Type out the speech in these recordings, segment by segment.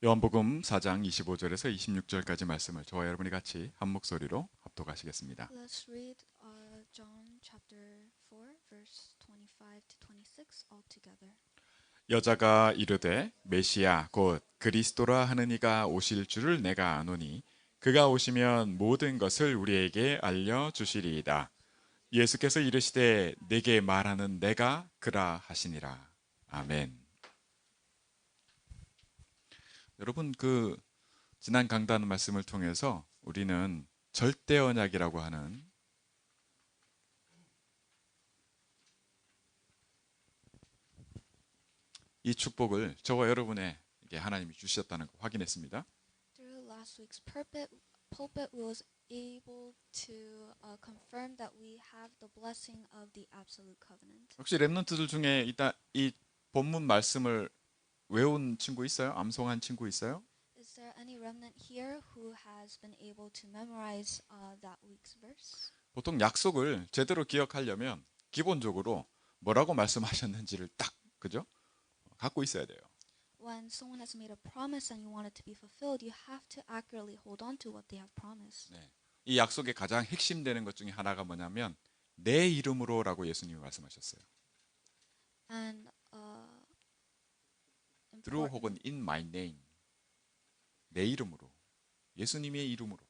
요한복음 4장 25절에서 26절까지 말씀을 저와 여러분이 같이 한 목소리로 합독하시겠습니다. Let's read John chapter 4, verse 25 to 26 all together. 여자가 이르되 메시아 곧 그리스도라 하는 이가 오실 줄을 내가 아노니 그가 오시면 모든 것을 우리에게 알려 주시리이다. 예수께서 이르시되 내게 말하는 내가 그라 하시니라. 아멘. 여러분 지난 강단 말씀을 통해서 우리는 절대 언약이라고 하는 이 축복을 저와 여러분에게 하나님이 주셨다는 걸 확인했습니다. Through last week's pulpit, we was able to confirm that we have the blessing of the absolute covenant. 혹시 랩런트들 중에 이 본문 말씀을 외운 친구 있어요? 암송한 친구 있어요? Is there any remnant here who has been able to memorize that week's verse? 보통 약속을 제대로 기억하려면 기본적으로 뭐라고 말씀하셨는지를 딱 그죠? 갖고 있어야 돼요. When someone has made a promise and you want it to be fulfilled, you have to accurately hold on to what they have promised. 네. 이 약속의 가장 핵심되는 것 중에 하나가 뭐냐면 내 이름으로라고 예수님이 말씀하셨어요. And through important, 혹은 in my name. 내 이름으로. 예수님의 이름으로.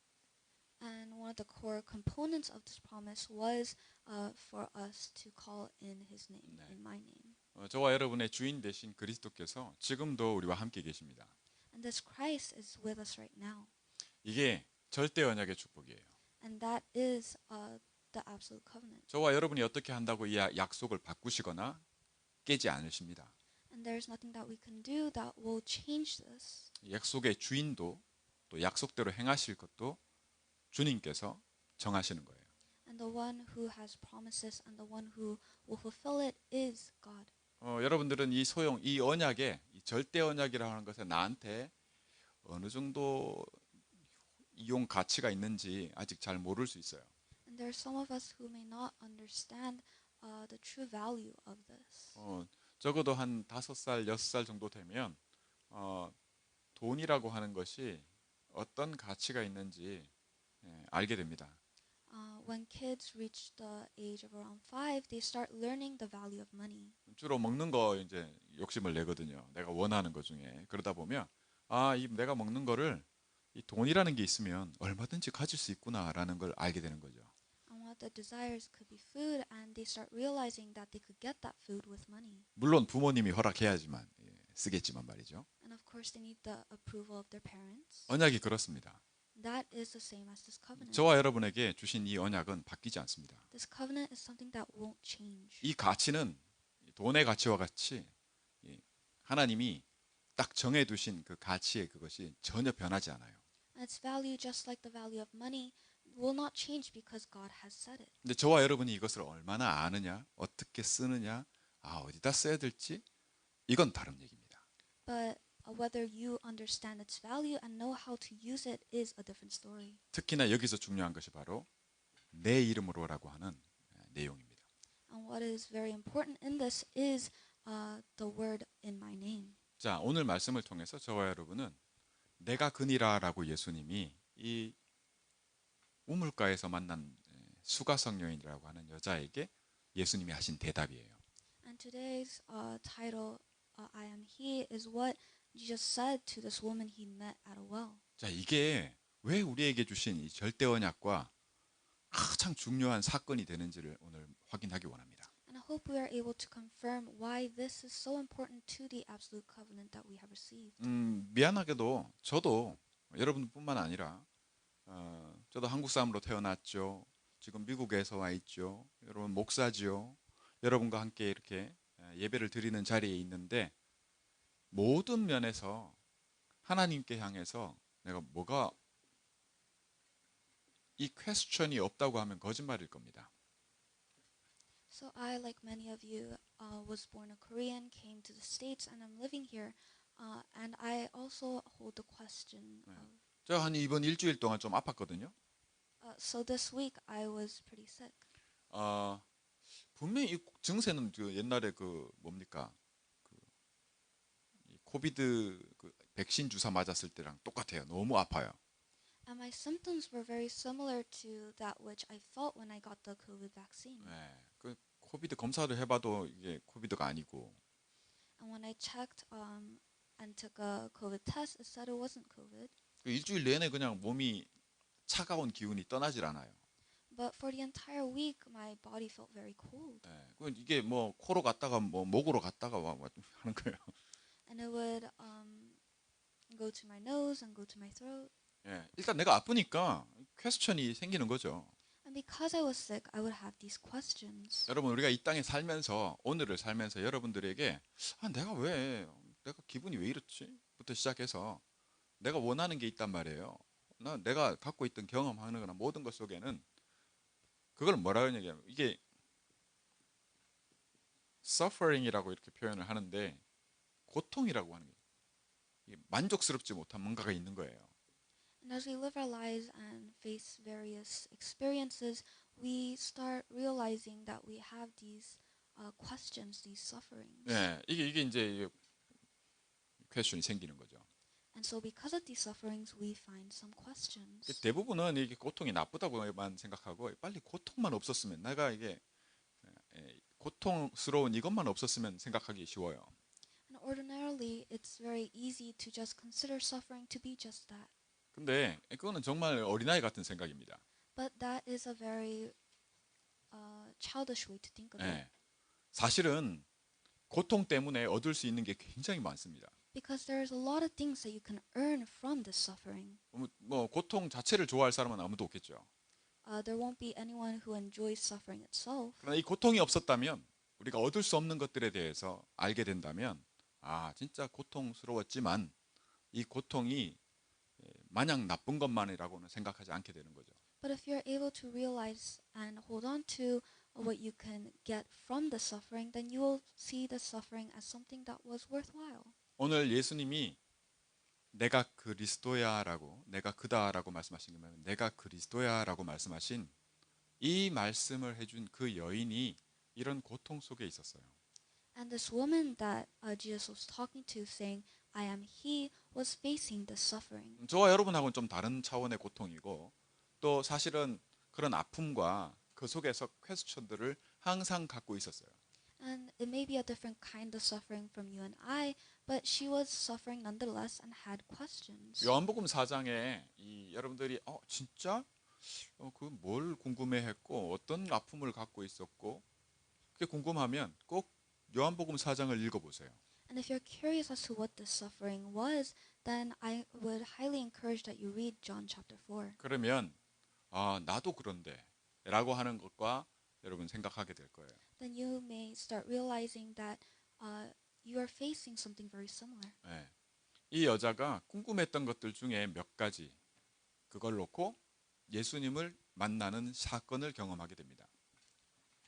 and one of the core components of this promise was for us to call in His name, 네. in my name. 저와 여러분의 주인 되신 그리스도께서 지금도 우리와 함께 계십니다. And this Christ is with us right now, 이게 절대 언약의 축복이에요. and that is the absolute covenant. 저와 여러분이 어떻게 한다고 이 약속을 바꾸시거나 깨지 않으십니다. And there's nothing that we can do that will change this. 약속의 주인도 또 약속대로 행하실 것도 주님께서 정하시는 거예요. And the one who has promises and the one who will fulfill it is God. 여러분들은 이 언약에 이 절대 언약이라고 하는 것에 나한테 어느 정도 이용 가치가 있는지 아직 잘 모를 수 있어요. And there are some of us who may not understand the true value of this. 적어도 한 5살, 6살 정도 되면 돈이라고 하는 것이 어떤 가치가 있는지 알게 됩니다. When kids reach the age of around 5, they start learning the value of money. 주로 먹는 거 이제 욕심을 내거든요. 내가 원하는 것 중에. 그러다 보면 이 내가 먹는 거를 이 돈이라는 게 있으면 얼마든지 가질 수 있구나라는 걸 알게 되는 거죠. And what the desires could be food, and they start realizing that they could get that food with money. 물론 부모님이 허락해야지만 쓰겠지만 말이죠. And of course, they need the approval of their parents. 언약이 그렇습니다. That is the same as this covenant. 저와 여러분에게 주신 이 언약은 바뀌지 않습니다. This covenant is something that won't change. 이 가치는 돈의 가치와 같이 하나님이 딱 정해두신 그 가치의 그것이 전혀 변하지 않아요. And its value, just like the value of money, will not change because God has said it. 근데 저와 여러분이 이것을 얼마나 아느냐, 어떻게 쓰느냐, 어디다 써야 될지 이건 다른 얘기입니다. But whether you understand its value and know how to use it is a different story. 특히나 여기서 중요한 것이 바로 내 이름으로라고 하는 내용입니다. And what is very important in this is the word in my name. 자, 오늘 말씀을 통해서 저와 여러분은 내가 그니라라고 예수님이 이 우물가에서 만난 수가성 여인이라고 하는 여자에게 예수님이 하신 대답이에요. And today's title, I am He, is what Jesus said to this woman he met at a well. 자, 이게 왜 우리에게 주신 이 절대 언약과 가장 중요한 사건이 되는지를 오늘 확인하기 원합니다. And I hope we are able to confirm why this is so important to the absolute covenant that we have received. 미안하게도 저도 여러분뿐만 아니라 저도 한국 사람으로 태어났죠. 지금 미국에서 와 있죠. 여러분 목사지요. 여러분과 함께 이렇게 예배를 드리는 자리에 있는데 모든 면에서 하나님께 향해서 내가 뭐가 이 퀘스천이 없다고 하면 거짓말일 겁니다. So I, like many of you, was born a Korean, came to the States, and I'm living here. And I also hold the question of. 저 한 이번 일주일 동안 좀 아팠거든요. So this week I was pretty sick. 분명히 이 증세는 그 옛날에 그 뭡니까 이 코비드 그 백신 주사 맞았을 때랑 똑같아요. 너무 아파요. And my symptoms were very similar to that which I felt when I got the COVID vaccine. 예, 그 코비드 검사를 해봐도 이게 코비드가 아니고 And when I checked and took a COVID test, it said it wasn't COVID. 그 일주일 내내 그냥 몸이 차가운 기운이 떠나질 않아요. But for the entire week, my body felt very cold. 예, 그 이게 뭐 코로 갔다가 뭐 목으로 갔다가 와 하는 거예요. And it would go to my nose and go to my throat. 예, 일단 내가 아프니까 퀘스천이 생기는 거죠. And because I was sick, I would have these questions. 여러분 우리가 이 땅에 살면서 오늘을 살면서 여러분들에게 내가 기분이 왜 이렇지? 부터 시작해서 내가 원하는 게 있단 말이에요. 내가 갖고 있던 경험하는 거나 모든 것 속에는 그걸 뭐라 하냐면 이게 suffering이라고 이렇게 표현을 하는데 고통이라고 하는 게 이게 만족스럽지 못한 뭔가가 있는 거예요. And as we live our lives and face various experiences, we start realizing that we have these questions, these sufferings. 예, 이게 이제 퀘스천이 생기는 거죠. And so because of these sufferings, we find some questions. 대부분은 이게 고통이 나쁘다고만 생각하고 빨리 고통만 없었으면 내가 이게 고통스러운 이것만 없었으면 생각하기 쉬워요. And ordinarily, it's very easy to just consider suffering to be just that. 근데 그거는 정말 어린아이 같은 생각입니다. But that is a very childish way to think of it. 예, 사실은 고통 때문에 얻을 수 있는 게 굉장히 많습니다. Because there's a lot of things that you can earn from this suffering. 뭐 고통 자체를 좋아할 사람은 아무도 없겠죠. There won't be anyone who enjoys suffering itself. 그러나 이 고통이 없었다면 우리가 얻을 수 없는 것들에 대해서 알게 된다면 진짜 고통스러웠지만 이 고통이 마냥 나쁜 것만이라고는 생각하지 않게 되는 거죠. But if you're able to realize and hold on to what you can get from the suffering, then you will see the suffering as something that was worthwhile. 오늘 예수님이 내가 그리스도야라고 내가 그다라고 말씀하신 거면 내가 그리스도야라고 말씀하신 이 말씀을 해준 그 여인이 이런 고통 속에 있었어요. And this woman that Jesus was talking to, saying, "I am He," was facing the suffering. 저와 여러분하고는 좀 다른 차원의 고통이고 또 사실은 그런 아픔과 그 속에서 퀘스천들을 항상 갖고 있었어요. And it may be a different kind of suffering from you and I, but she was suffering nonetheless and had questions. 요한복음 4장에 여러분들이 진짜 그 뭘 궁금해했고 어떤 아픔을 갖고 있었고 그게 궁금하면 꼭 요한복음 4장을 읽어보세요. And if you're curious as to what this suffering was, then I would highly encourage that you read John chapter 4. 그러면 나도 그런데라고 하는 것과 여러분 생각하게 될 거예요. Then you may start realizing that you are facing something very similar. 네. 이 여자가 궁금했던 것들 중에 몇 가지 그걸 놓고 예수님을 만나는 사건을 경험하게 됩니다.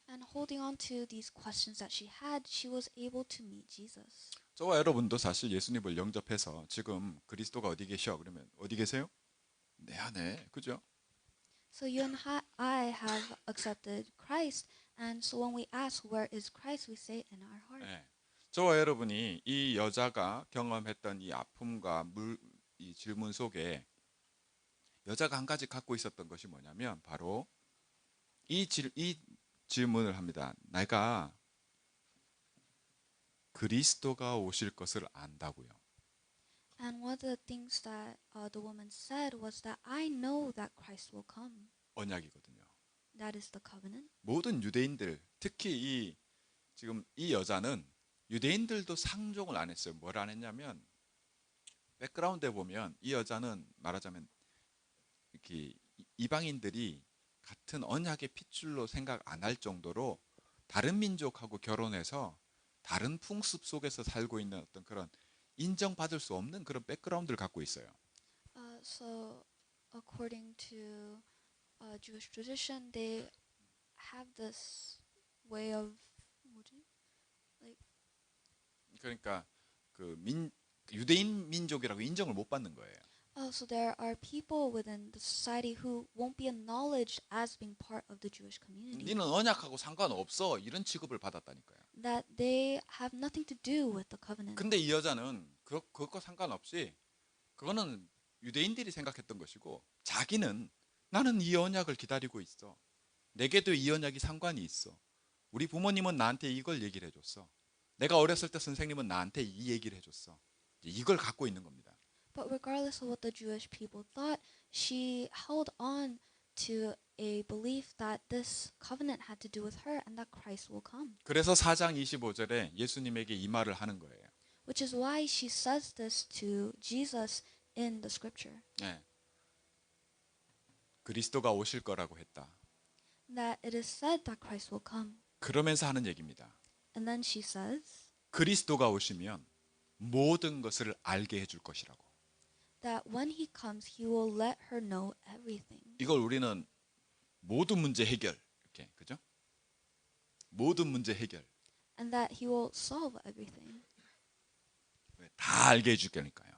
And holding on to these questions that she had, she was able to meet Jesus. 저와 여러분도 사실 예수님을 영접해서 지금 그리스도가 어디 계셔? 그러면 어디 계세요? 내 안에, 그죠? So you and I have accepted Christ, and so when we ask where is Christ, we say in our heart. 네. 저와 여러분이 이 여자가 경험했던 이 아픔과 이 질문 속에 여자가 한 가지 갖고 있었던 것이 뭐냐면 바로 이 질문을 합니다. 내가 그리스도가 오실 것을 안다고요. And one of the things that the woman said was that I know that Christ will come. 언약이거든요. That is the covenant. 모든 유대인들, 특히 지금 이 여자는 유대인들도 상종을 안 했어요. 뭘 안 했냐면 백그라운드에 보면 이 여자는 말하자면 이렇게 이방인들이 같은 언약의 핏줄로 생각 안 할 정도로 다른 민족하고 결혼해서 다른 풍습 속에서 살고 있는 어떤 그런 인정받을 수 없는 그런 백그라운드를 갖고 있어요. So according to Jewish tradition, they have this way of 그러니까 유대인 민족이라고 인정을 못 받는 거예요. so there are people within the society who won't be acknowledged as being part of the Jewish community. 니는 언약하고 상관없어 이런 취급을 받았다니까요. That they have nothing to do with the covenant. 근데 이 여자는 그것과 상관없이 그거는 유대인들이 생각했던 것이고 자기는 나는 이 언약을 기다리고 있어. 내게도 이 언약이 상관이 있어. 우리 부모님은 나한테 이걸 얘기를 해줬어. 내가 어렸을 때 선생님은 나한테 이 얘기를 해줬어. 이걸 갖고 있는 겁니다. But regardless of what the Jewish people thought, she held on to a belief that this covenant had to do with her and that Christ will come. 그래서 4장 25절에 예수님에게 이 말을 하는 거예요. Which is why she says this to Jesus in the scripture. 네. 그리스도가 오실 거라고 했다. That it is said that Christ will come. 그러면서 하는 얘기입니다. And then she says 그리스도가 오시면 모든 것을 알게 해줄 것이라고. that when he comes, he will let her know everything. 이걸 우리는 모든 문제 해결 이렇게 그죠? 모든 문제 해결 And that he will solve everything. 다 알게 해줄 거니까요.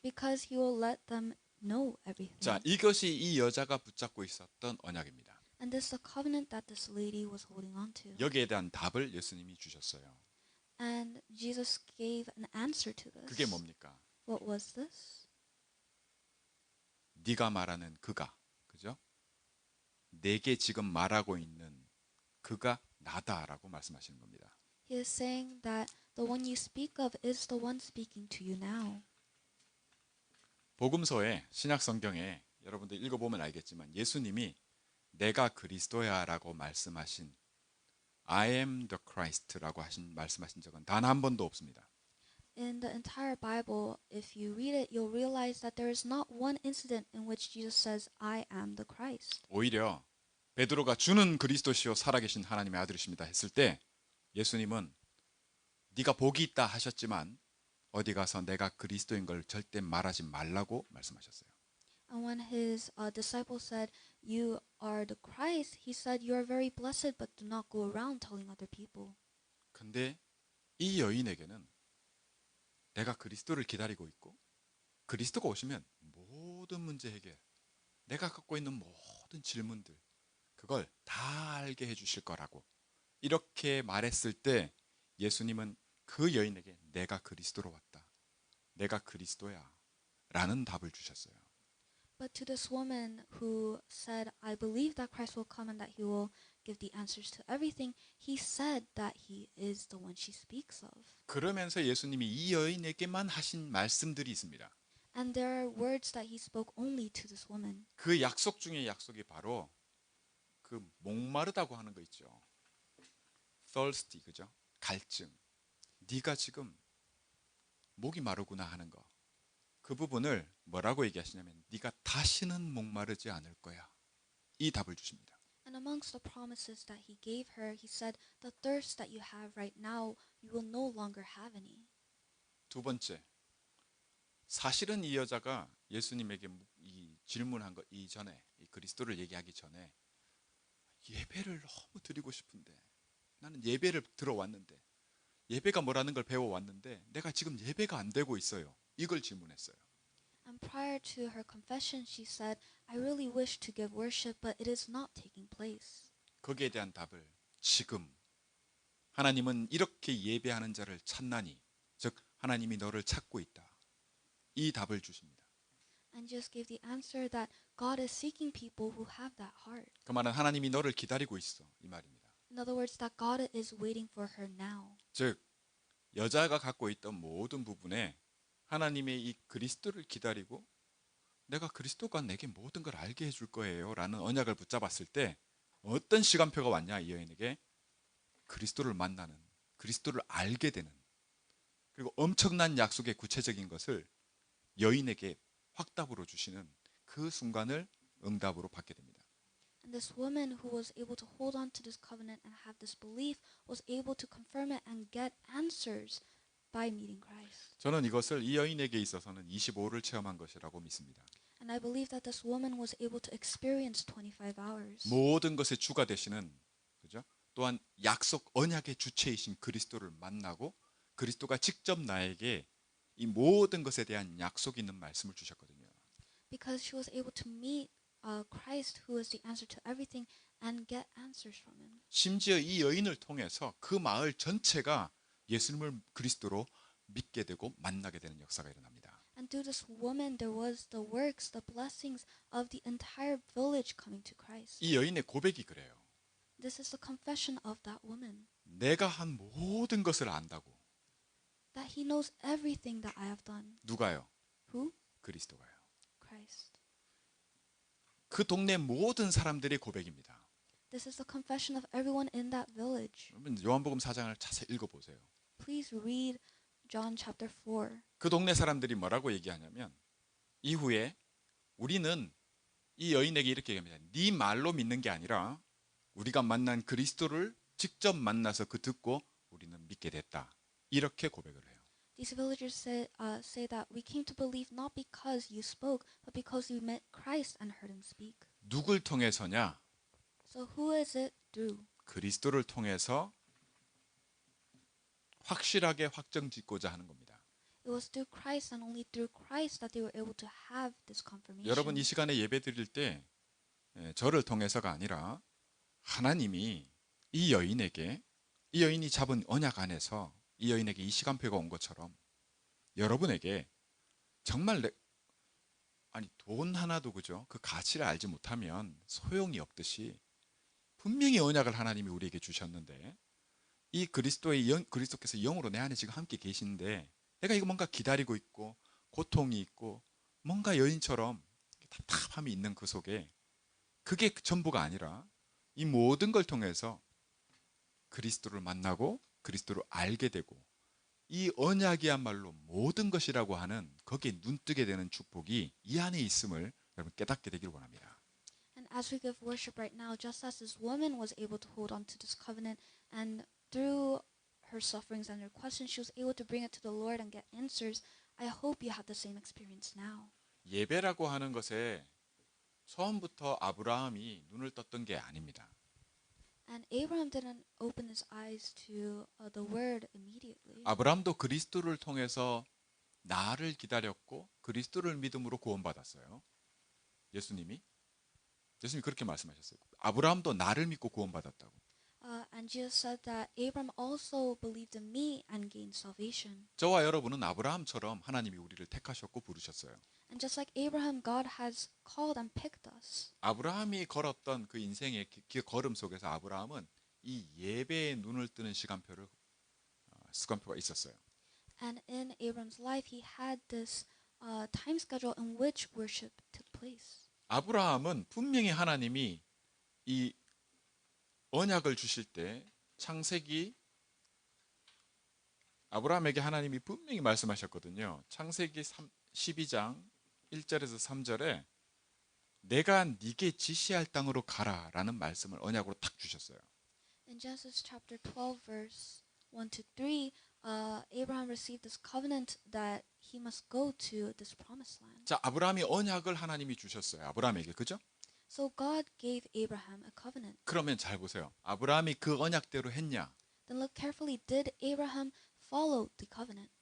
Because he will let them know everything. 자, 이것이 이 여자가 붙잡고 있었던 언약입니다. And this is the covenant that this lady was holding on to. 여기에 대한 답을 예수님이 주셨어요. And Jesus gave an answer to this. 그게 뭡니까? What was this? 네가 말하는 그가, 그죠? 내게 지금 말하고 있는 그가 나다라고 말씀하시는 겁니다. He is saying that the one you speak of is the one speaking to you now. 복음서에 신약 성경에 여러분들 읽어보면 알겠지만 예수님이 내가 그리스도야라고 말씀하신 I am the Christ라고 말씀하신 적은 단 한 번도 없습니다. In the entire Bible, if you read it, you'll realize that there is not one incident in which Jesus says, I am the Christ. 오히려 베드로가 주는 그리스도시요 살아계신 하나님의 아들이십니다 했을 때 예수님은 네가 복이 있다 하셨지만 어디 가서 내가 그리스도인 걸 절대 말하지 말라고 말씀하셨어요. And when his disciples said, You are the Christ, he said, You are very blessed, but do not go around telling other people. 근데 이 여인에게는 내가 그리스도를 기다리고 있고 그리스도가 오시면 모든 문제 해결, 내가 갖고 있는 모든 질문들 그걸 다 알게 해주실 거라고 이렇게 말했을 때 예수님은 그 여인에게 내가 그리스도로 왔다. 내가 그리스도야 라는 답을 주셨어요. But to this woman who said, I believe that Christ will come and that he will give the answers to everything, he said that he is the one she speaks of. 그러면서 예수님이 이 여인에게만 하신 말씀들이 있습니다. And there are words that he spoke only to this woman. 그 약속 중에 약속이 바로 그 목마르다고 하는 거 있죠. thirsty, 그죠? 갈증. 네가 지금 목이 마르구나 하는 거. 그 부분을 뭐라고 얘기하시냐면 네가 다시는 목마르지 않을 거야. 이 답을 주십니다. And amongst the promises that he gave her, he said, the thirst that you have right now, you will no longer have any. 두 번째, 사실은 이 여자가 예수님에게 이 질문한 거 이전에 이 그리스도를 얘기하기 전에 예배를 너무 드리고 싶은데 나는 예배를 들어왔는데 예배가 뭐라는 걸 배워왔는데 내가 지금 예배가 안 되고 있어요. 이걸 질문했어요. And prior to her confession, she said, I really wish to give worship, but it is not taking place. 거기에 대한 답을 지금 하나님은 이렇게 예배하는 자를 찾나니 즉 하나님이 너를 찾고 있다. 이 답을 주십니다. And just gave the answer that God is seeking people who have that heart. 그 말은 하나님이 너를 기다리고 있어 이 말입니다. In other words, that God is waiting for her now. 즉 여자가 갖고 있던 모든 부분에 하나님의 이 그리스도를 기다리고 내가 그리스도가 내게 모든 걸 알게 해줄 거예요 라는 언약을 붙잡았을 때 어떤 시간표가 왔냐 이 여인에게 그리스도를 만나는 그리스도를 알게 되는 그리고 엄청난 약속의 구체적인 것을 여인에게 확답으로 주시는 그 순간을 응답으로 받게 됩니다. And this woman who was able to hold on to this covenant and have this belief was able to confirm it and get answers by meeting Christ. 저는 이것을 이 여인에게 있어서는 25를 체험한 것이라고 믿습니다. And I believe that this woman was able to experience 25 hours. 모든 것의 주가 되시는 그죠? 또한 약속 언약의 주체이신 그리스도를 만나고 그리스도가 직접 나에게 이 모든 것에 대한 약속 있는 말씀을 주셨거든요. Because she was able to meet Christ, who is the answer to everything, and get answers from him. 심지어 이 여인을 통해서 그 마을 전체가 예수님을 그리스도로 믿게 되고 만나게 되는 역사가 일어납니다. And through this woman, there was the works, the blessings of the entire village coming to Christ. 이 여인의 고백이 그래요. This is the confession of that woman, 내가 한 모든 것을 안다고. that he knows everything that I have done. 누가요? Who? 그리스도가요. Christ. 그 동네 모든 사람들의 고백입니다. This is the confession of everyone in that village. 여러분 요한복음 4장을 자세히 읽어보세요. Please read John chapter 4. 그 동네 사람들이 뭐라고 얘기하냐면 이후에 우리는 이 여인에게 이렇게 얘기합니다. 네 말로 믿는 게 아니라 우리가 만난 그리스도를 직접 만나서 그 듣고 우리는 믿게 됐다. 이렇게 고백을 해요. These villagers say that we came to believe not because you spoke, but because you met Christ and heard him speak. 누굴 통해서냐? So who is it through? 그리스도를 통해서 확실하게 확정짓고자 하는 겁니다. It was through Christ and only through Christ that they were able to have this confirmation. 여러분 이 시간에 예배 드릴 때 저를 통해서가 아니라 하나님이 이 여인에게 이 여인이 잡은 언약 안에서 이 여인에게 이 시간표가 온 것처럼 여러분에게 정말 돈 하나도 그죠? 그 가치를 알지 못하면 소용이 없듯이 분명히 언약을 하나님이 우리에게 주셨는데 이 그리스도께서 영으로 내 안에 지금 함께 계신데 내가 이거 뭔가 기다리고 있고 고통이 있고 뭔가 여인처럼 답답함이 있는 그 속에 그게 전부가 아니라 이 모든 걸 통해서 그리스도를 만나고 그리스도를 알게 되고 이 언약이야말로 모든 것이라고 하는 거기에 눈뜨게 되는 축복이 이 안에 있음을 여러분 깨닫게 되기를 원합니다. And as we give worship right now, just as this woman was able to hold on to this covenant, and through her sufferings and her questions, she was able to bring it to the Lord and get answers, I hope you have the same experience now. 예배라고 하는 것에 처음부터 아브라함이 눈을 떴던 게 아닙니다. And Abraham didn't open his eyes to the word immediately. 아브라함도 그리스도를 통해서 나를 기다렸고 그리스도를 믿음으로 구원받았어요. 예수님이 그렇게 말씀하셨어요. 아브라함도 나를 믿고 구원받았다고. And Jesus said that Abraham also believed in me and gained salvation. 저와 여러분은 아브라함처럼 하나님이 우리를 택하셨고 부르셨어요. And just like Abraham, God has called and picked us. 아브라함이 걸었던 그 인생의 걸음 속에서 아브라함은 이 예배에 눈을 뜨는 시간표가 있었어요. And in Abraham's life, he had this time schedule in which worship took place. 아브라함은 분명히 하나님이 이 언약을 주실 때 창세기 아브라함에게 하나님이 분명히 말씀하셨거든요. 창세기 12장 1절에서 3절에 내가 네게 지시할 땅으로 가라라는 말씀을 언약으로 탁 주셨어요. In Genesis chapter 12, verse 1 to 3, Abraham received this covenant that he must go to this promised land. 자, 아브라함이 언약을 하나님이 주셨어요. 아브라함에게, 그죠? So God gave Abraham a covenant. 그러면 잘 보세요. 아브라함이 그 언약대로 했냐? Then look carefully. Did Abraham follow the covenant?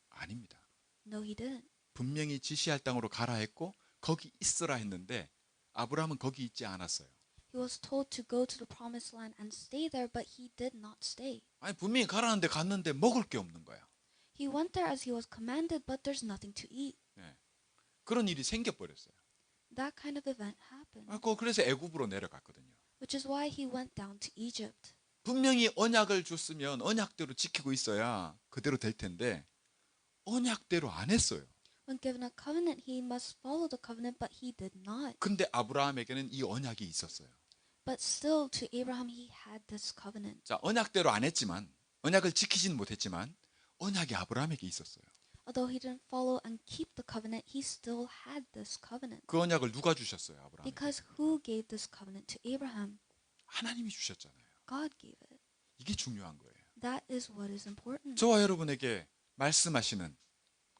아닙니다. No, he didn't. 분명히 지시할 땅으로 가라 했고 거기 있으라 했는데 아브라함은 거기 있지 않았어요. He was told to go to the promised land and stay there, but he did not stay. 아니 분명히 가라는데 갔는데 먹을 게 없는 거야. He went there as he was commanded, but there's nothing to eat. 네. 그런 일이 생겨버렸어요. That kind of event happened, 그래서 애굽으로 내려갔거든요. which is why he went down to Egypt. 분명히 언약을 줬으면 언약대로 지키고 있어야 그대로 될 텐데 언약대로 안 했어요. When given a covenant, he must follow the covenant, but he did not. 근데 아브라함에게는 이 언약이 있었어요. But still, to Abraham, he had this covenant. 자, 언약대로 안 했지만 언약을 지키지는 못했지만 언약이 아브라함에게 있었어요. Although he didn't follow and keep the covenant, he still had this covenant. 그 언약을 누가 주셨어요, 아브라함에게? Because who gave this covenant to Abraham? 하나님이 주셨잖아요. God gave it. 이게 중요한 거예요. That is what is important. 저와 여러분에게 말씀하시는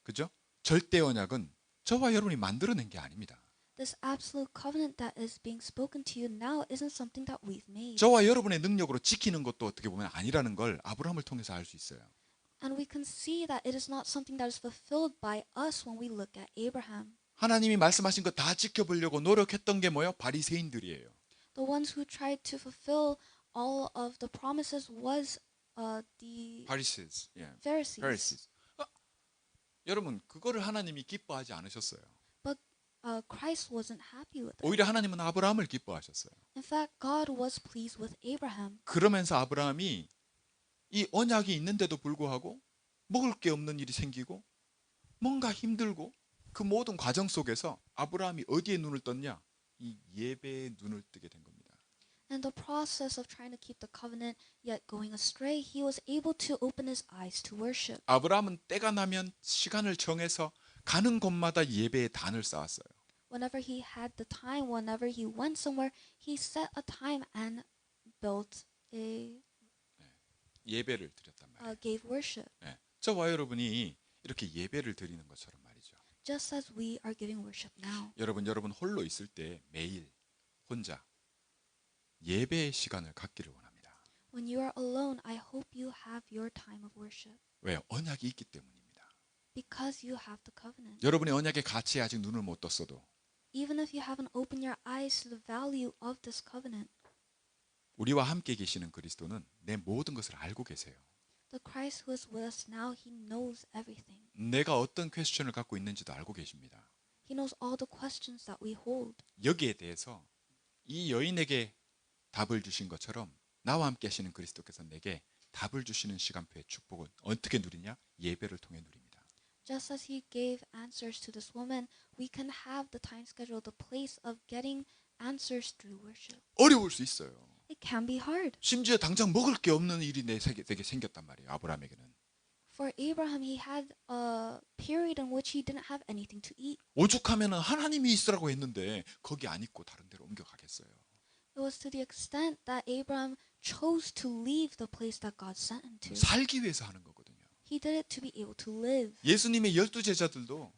그죠? 절대 언약은 저와 여러분이 만들어낸 게 아닙니다. This absolute covenant that is being spoken to you now isn't something that we've made. 저와 여러분의 능력으로 지키는 것도 어떻게 보면 아니라는 걸 아브라함을 통해서 알 수 있어요. And we can see that it is not something that is fulfilled by us when we look at Abraham. 하나님이 말씀하신 거 다 지켜보려고 노력했던 게 뭐예요? 바리새인들이에요. The ones who tried to fulfill all of the promises was the Pharisees. 예. Pharisees. Pharisees. 여러분 그거를 하나님이 기뻐하지 않으셨어요. But Christ wasn't happy with it. 오히려 하나님은 아브라함을 기뻐하셨어요. In fact, God was pleased with Abraham. 그러면서 아브라함이 이 언약이 있는데도 불구하고 먹을 게 없는 일이 생기고 뭔가 힘들고 그 모든 과정 속에서 아브라함이 어디에 눈을 떴냐? 이 예배에 눈을 뜨게 된 겁니다. In the process of trying to keep the covenant yet going astray, he was able to open his eyes to worship. 아브라함은 때가 나면 시간을 정해서 가는 곳마다 예배의 단을 쌓았어요. Whenever he had the time, whenever he went somewhere, he set a time and built 예배를 드렸단 말이에요. gave worship. 네. 저와 여러분이 이렇게 예배를 드리는 것처럼 말이죠. Just as we are giving worship now. 여러분 홀로 있을 때 매일 혼자 예배의 시간을 갖기를 원합니다. When you are alone, I hope you have your time of worship. 왜요? 언약이 있기 때문입니다. Because you have the covenant. 여러분의 언약의 가치에 아직 눈을 못 떴어도 Even if you haven't opened your eyes to the value of this covenant, 우리와 함께 계시는 그리스도는 내 모든 것을 알고 계세요. the Christ who is with us now, he knows everything. 내가 어떤 퀘스천을 갖고 있는지도 알고 계십니다. He knows all the questions that we hold. 여기에 대해서 이 여인에게 답을 주신 것처럼 나와 함께 하시는 그리스도께서 내게 답을 주시는 시간표의 축복은 어떻게 누리냐? 예배를 통해 누립니다. Just as he gave answers to this woman, we can have the time schedule, the place of getting answers through worship. 어려울 수 있어요. It can be hard. 심지어 당장 먹을 게 없는 일이 내게 생겼단 말이에요. 아브라함에게는. For Abraham, he had a period in which he didn't have anything to eat. 오죽하면은 하나님이 있으라고 했는데 거기 안 있고 다른 데로 옮겨가겠어요. It was to the extent that Abraham chose to leave the place that God sent him to. 살기 위해서 하는 거거든요. He did it to be able to live. 예수님의 12제자들도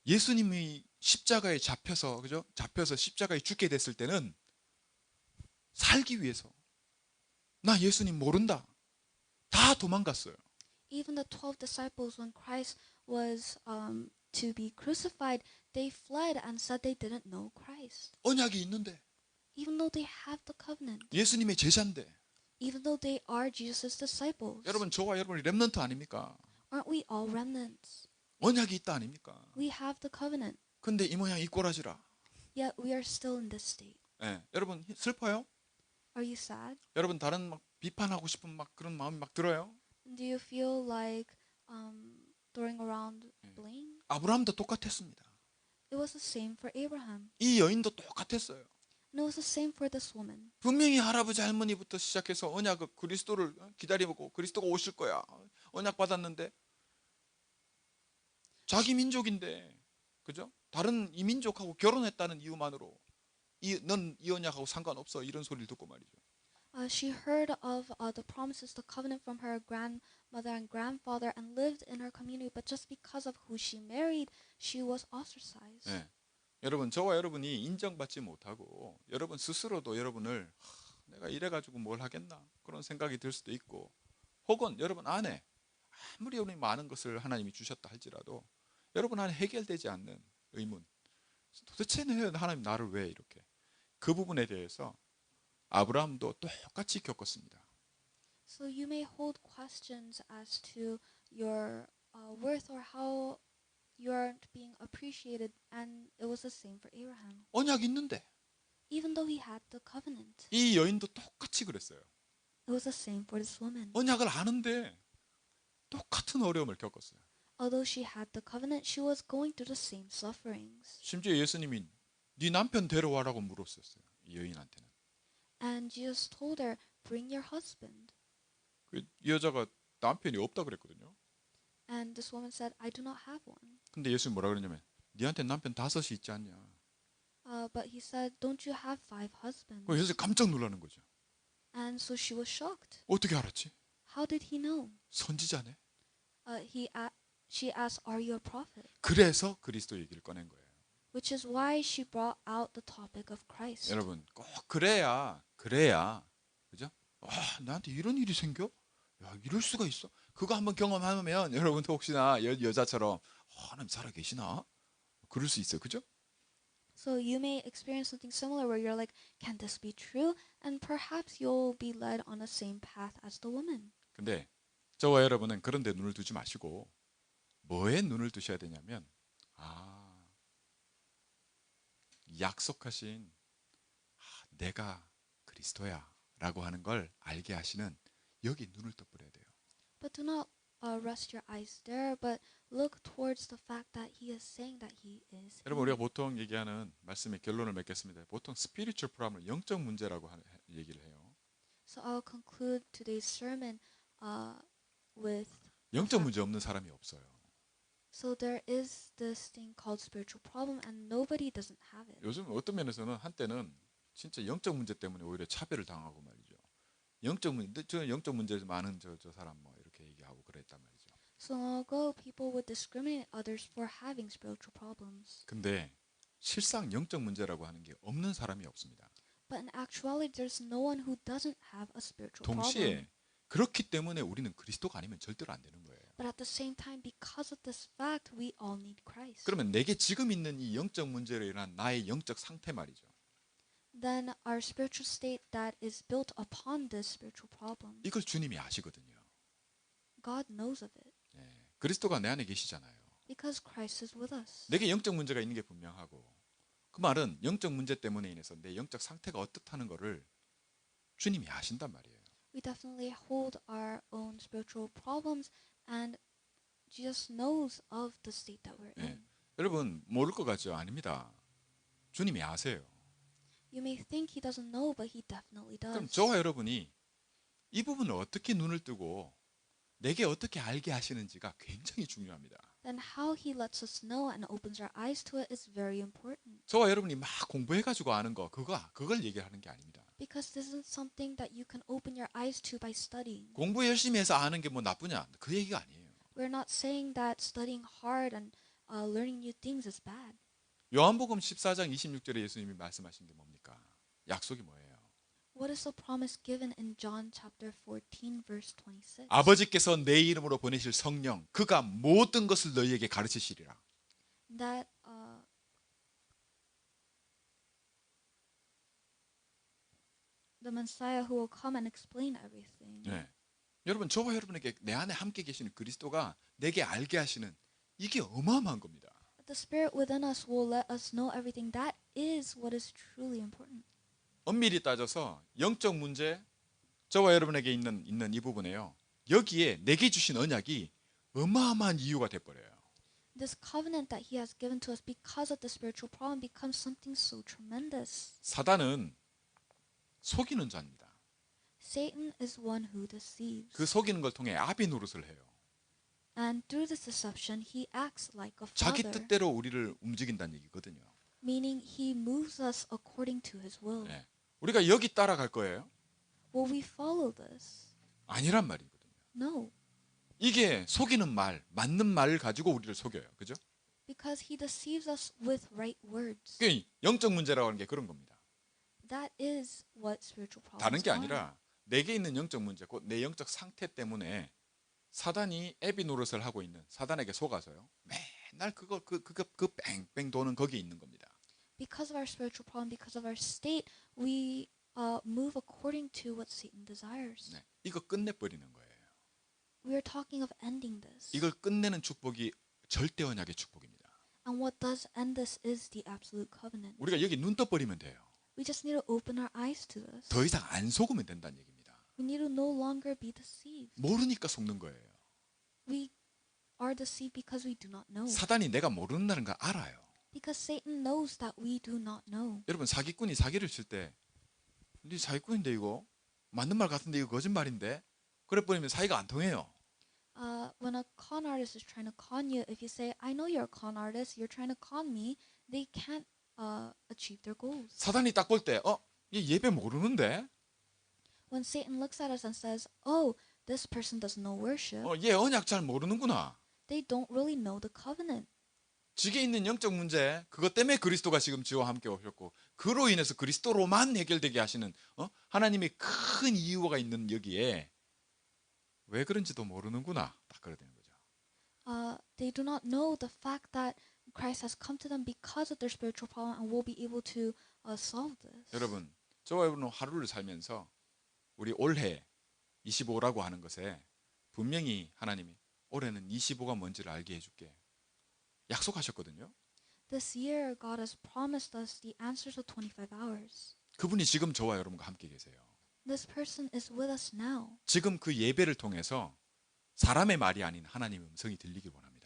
예수님이 십자가에 잡혀서 그죠? 잡혀서 십자가에 죽게 됐을 때는 살기 위해서 나 예수님 모른다. 다 도망갔어요. Even the 12 disciples, when Christ was to be crucified, they fled and said they didn't know Christ. 언약이 있는데 Even though they have the covenant, 예수님의 제자인데 even though they are Jesus' disciples, 여러분 저와 여러분이 렘넌트 아닙니까? aren't we all remnants? 언약이 있다 아닙니까? We have the covenant, 근데 이 모양 이 꼬라지라. yet we are still in this state. 예, 여러분 슬퍼요? Are you sad? 여러분 다른 막 비판하고 싶은 막 그런 마음이 막 들어요? Do you feel like throwing around blame? 아브라함도 똑같았습니다. It was the same for Abraham, 이 여인도 똑같았어요. and it was the same for this woman. 분명히 할아버지 할머니부터 시작해서 언약 그리스도를 기다리고 그리스도가 오실 거야. 언약 받았는데 자기 민족인데 그죠? 다른 이 민족하고 결혼했다는 이유만으로 넌 이 언약하고 상관없어 이런 소리를 듣고 말이죠. She heard of the promises, the covenant from her grandmother and grandfather, and lived in her community. But just because of who she married, she was ostracized. 네. 여러분 저와 여러분이 인정받지 못하고 여러분 스스로도 여러분을 내가 이래가지고 뭘 하겠나 그런 생각이 들 수도 있고 혹은 여러분 안에 아무리 우리 많은 것을 하나님이 주셨다 할지라도 여러분 안에 해결되지 않는 의문 도대체 하나님 나를 왜 이렇게 그 부분에 대해서 아브라함도 똑같이 겪었습니다. So you may hold questions as to your worth or how you aren't being appreciated, and it was the same for Abraham. 언약이 있는데 Even though he had the covenant, 이 여인도 똑같이 그랬어요. it was the same for this woman. 언약을 아는데 똑같은 어려움을 겪었어요. Although she had the covenant, she was going through the same sufferings. 심지어 예수님이 네 남편 데려와라고 물었었어요. 이 여인한테는. And Jesus told her, "Bring your husband." 이 여자가 남편이 없다 그랬거든요. And this woman said, "I do not have one." 근데 예수님 뭐라 그러냐면 네한테 남편 5이 있지 않냐. But he said, "Don't you have 5 husbands?" 그 여자 깜짝 놀라는 거죠. And so she was shocked. 어떻게 알았지? How did he know? 선지자네. She asked, "Are you a prophet?" 그래서 그리스도 얘기를 꺼낸 거예요. Which is why she brought out the topic of Christ. 여러분 꼭 그래야 그죠? 나한테 이런 일이 생겨? 야 이럴 수가 있어? 그거 한번 경험하면 여러분도 혹시나 여자처럼 하나님 살아 계시나? 그럴 수 있어요, 그죠? So you may experience something similar where you're like, "Can this be true?" And perhaps you'll be led on the same path as the woman. 근데 저와 여러분은 그런 데 눈을 두지 마시고 뭐에 눈을 뜨셔야 되냐면 약속하신 내가 그리스도야라고 하는 걸 알게 하시는 여기 눈을 떠버려야 돼요. But do not rest your eyes there, but look towards the fact that he is saying that he is 여러분 in 우리가 you. 보통 얘기하는 말씀의 결론을 맺겠습니다. 보통 스피리추얼 프로블럼 영적 문제라고 얘기를 해요. So I'll conclude today's sermon with a 영적 fact. 문제 없는 사람이 없어요. So there is this thing called spiritual problem, and nobody doesn't have it. 요즘 어떤 면에서는 한때는 진짜 영적 문제 때문에 오히려 차별을 당하고 말이죠. 저 영적 문제 많은 저 사람 뭐 이렇게 얘기하고 그랬단 말이죠. So long ago, people would discriminate others for having spiritual problems. 근데 실상 영적 문제라고 하는 게 없는 사람이 없습니다. But in actuality, there's no one who doesn't have a spiritual 동시에 problem. 그렇기 때문에 우리는 그리스도가 아니면 절대로 안 되는 거예요. But at the same time, because of this fact, we all need Christ. 그러면 내게 지금 있는 이 영적 문제로 인한 나의 영적 상태 말이죠. Then our spiritual state that is built upon this spiritual problem, 이걸 주님이 아시거든요. God knows of it 그리스도가 내 안에 계시잖아요. because Christ is with us. 내게 영적 문제가 있는 게 분명하고 그 말은 영적 문제 때문에 인해서 내 영적 상태가 어떻다는 거를 주님이 아신단 말이에요. We definitely hold our own spiritual problems, and Jesus knows of the state that we're in. 여러분 모를 것 같죠? 아닙니다. 주님이 아세요. You may think he doesn't know, but he definitely 그럼 does. 저와 여러분이 이 부분을 어떻게 눈을 뜨고 내게 어떻게 알게 하시는지가 굉장히 중요합니다. Then how he lets us know and opens our eyes to it is very important. 저와 여러분이 막 공부해가지고 아는 거 그걸 얘기하는 게 아닙니다. Because this isn't something that you can open your eyes to by studying. 공부 열심히 해서 아는 게 뭐 나쁘냐 그 얘기가 아니에요. We're not saying that studying hard and learning new things is bad. 요한복음 14장 26절에 예수님이 말씀하신 게 뭡니까? 약속이 뭐예요? What is the promise given in John chapter 14 verse 26? 아버지께서 내 이름으로 보내실 성령 그가 모든 것을 너희에게 가르치시리라. That the Messiah who will come and explain everything. 네. 여러분 저와 여러분에게 내 안에 함께 계시는 그리스도가 내게 알게 하시는 이게 어마어마한 겁니다. The Spirit within us will let us know everything. That is what is truly important. 엄밀히 따져서 영적 문제 저와 여러분에게 있는 이 부분에요. 여기에 내게 주신 언약이 어마어마한 이유가 돼버려요. This covenant that He has given to us because of the spiritual problem becomes something so tremendous. 사단은 속이는 자입니다. Satan is one who deceives. 그 속이는 걸 통해 아비 노릇을 해요. And through this deception, he acts like a 자기 father, 뜻대로 우리를 움직인다는 얘기거든요. meaning he moves us according to his will. 네. 우리가 여기 따라갈 거예요? Will we follow this? 아니란 말이거든요. No, 이게 속이는 말, 맞는 말을 가지고 우리를 속여요. 그죠? because he deceives us with right words. 그 영적 문제라고 하는 게 그런 겁니다. That is what spiritual problems 다른 게 are. 아니라 내게 있는 영적 문제, 곧 내 영적 상태 때문에 사단이 애비 노릇을 하고 있는 사단에게 속아서요. 맨날 그 뺑뺑 도는 거기에 있는 겁니다. Because of our spiritual problem, because of our state, we move according to what Satan desires. 네. 이거 끝내버리는 거예요. We are talking of ending this. 이걸 끝내는 축복이 절대 언약의 축복입니다. And what does end this is the absolute covenant. 우리가 여기 눈 떠버리면 돼요. We just need to open our eyes to this. 더 이상 안 속으면 된다는 얘기입니다. We need to no longer be deceived. 모르니까 속는 거예요. We are deceived because we do not know. 사단이 내가 모르는 걸 알아요. Because Satan knows that we do not know. 여러분 사기꾼이 사기를 칠 때 네 사기꾼인데 이거 맞는 말 같은데 이거 거짓말인데 그래 버리면 사이가 안 통해요. When a con artist is trying to con you, if you say, I know you're a con artist, you're trying to con me, they can't achieve their goals. 사단이 딱 볼 때 얘 예배 모르는데 When Satan looks at us and says, oh, this person doesn't know worship, 얘 언약 잘 모르는구나. they don't really know the covenant. 지게 있는 영적 문제 그것 때문에 그리스도가 지금 지와 함께 오셨고 그로 인해서 그리스도로만 해결되게 하시는 하나님의 큰 이유가 있는 여기에 왜 그런지도 모르는구나. 딱 그래야 되는 거죠. They do not know the fact that Christ has come to them because of their spiritual problem and will be able to solve this. 여러분 저와 여러분은 하루를 살면서 우리 올해 25라고 하는 것에 분명히 하나님이 올해는 25가 뭔지를 알게 해줄게. 약속하셨거든요. This year, God has promised us the answers of 25 hours. 그분이 지금 저와 여러분과 함께 계세요. This person is with us now. 지금 그 예배를 통해서 사람의 말이 아닌 하나님의 음성이 들리길 원합니다.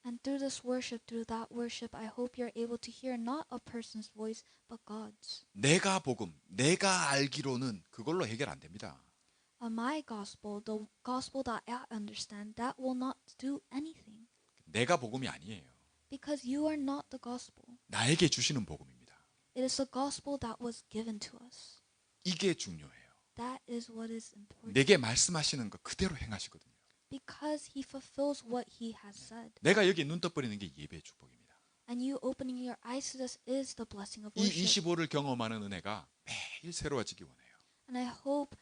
And through this worship, through that worship, I hope you're able to hear not a person's voice, but God's. 내가 복음, 내가 알기로는 그걸로 해결 안 됩니다. My gospel, the gospel that I understand, that will not do anything. 내가 복음이 아니에요. Because you are not the gospel. 나에게 주시는 복음입니다. It is the gospel that was given to us. 이게 중요해요. That is what is important. 내게 말씀하시는 거 그대로 행하시거든요. Because he fulfills what he has said. 내가 여기 눈 떠버리는 게 예배의 축복입니다. And you opening your eyes to this is the blessing of 이 worship. 25를 경험하는 은혜가 매일 새로워지기 원해요. And I hope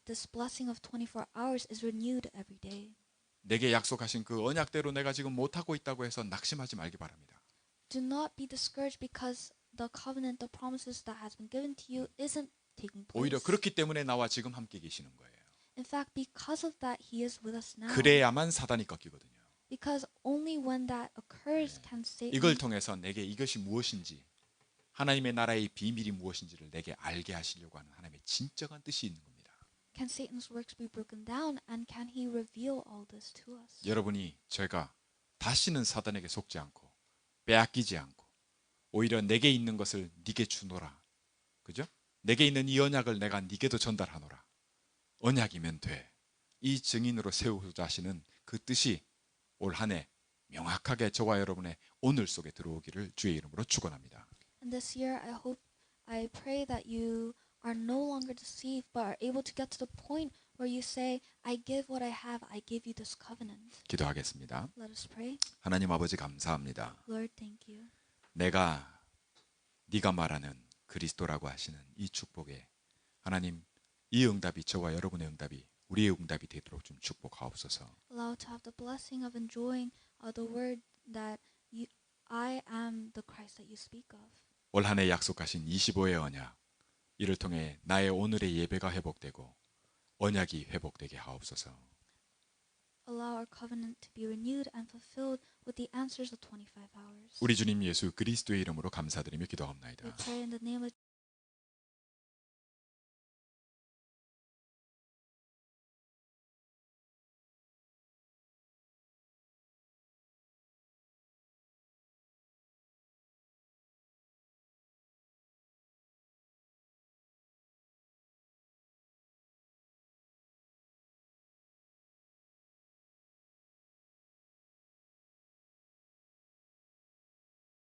this blessing of 24 hours is renewed every day. 내게 약속하신 그 언약대로 내가 지금 못하고 있다고 해서 낙심하지 말기 바랍니다. Do not be discouraged because the covenant, the promises that has been given to you isn't taking place. 오히려 그렇기 때문에 나와 지금 함께 계시는 거예요. In fact, because of that, he is with us now. 그래야만 사단이 꺾이거든요. Because only when that occurs can Satan 이걸 통해서 내게 이것이 무엇인지, 하나님의 나라의 비밀이 무엇인지를 내게 알게 하시려고 하는 하나님의 진정한 뜻이 있는 겁니다. can Satan's works be broken down and can he reveal all this to us? 여러분이 제가 다시는 사단에게 속지 않고 빼앗기지 않고 오히려 내게 있는 것을 네게 주노라. 그죠? 내게 있는 이 언약을 내가 네게도 전달하노라. 언약이면 돼. 이 증인으로 세우고자 하시는 그 뜻이 올 한 해 명확하게 저와 여러분의 오늘 속에 들어오기를 주의 이름으로 축원합니다. And this year I pray that you are no longer deceived but are able to get to the point where you say, I give what I have, I give you this covenant. 기도하겠습니다. Let us pray. 하나님 아버지 감사합니다. Lord, thank you. 내가 네가 말하는 그리스도라고 하시는 이 축복에 하나님 이 응답이 저와 여러분의 응답이 우리의 응답이 되도록 좀 축복하옵소서. Allow to have the blessing of enjoying the word that I am the Christ that you speak of. 올 한 해 약속하신 25의 언약 이를 통해 나의 오늘의 예배가 회복되고 언약이 회복되게 하옵소서. Allow our covenant to be renewed and fulfilled with the answers of 25 hours. 우리 주님 예수 그리스도의 이름으로 감사드리며 기도하옵나이다. We pray in the name of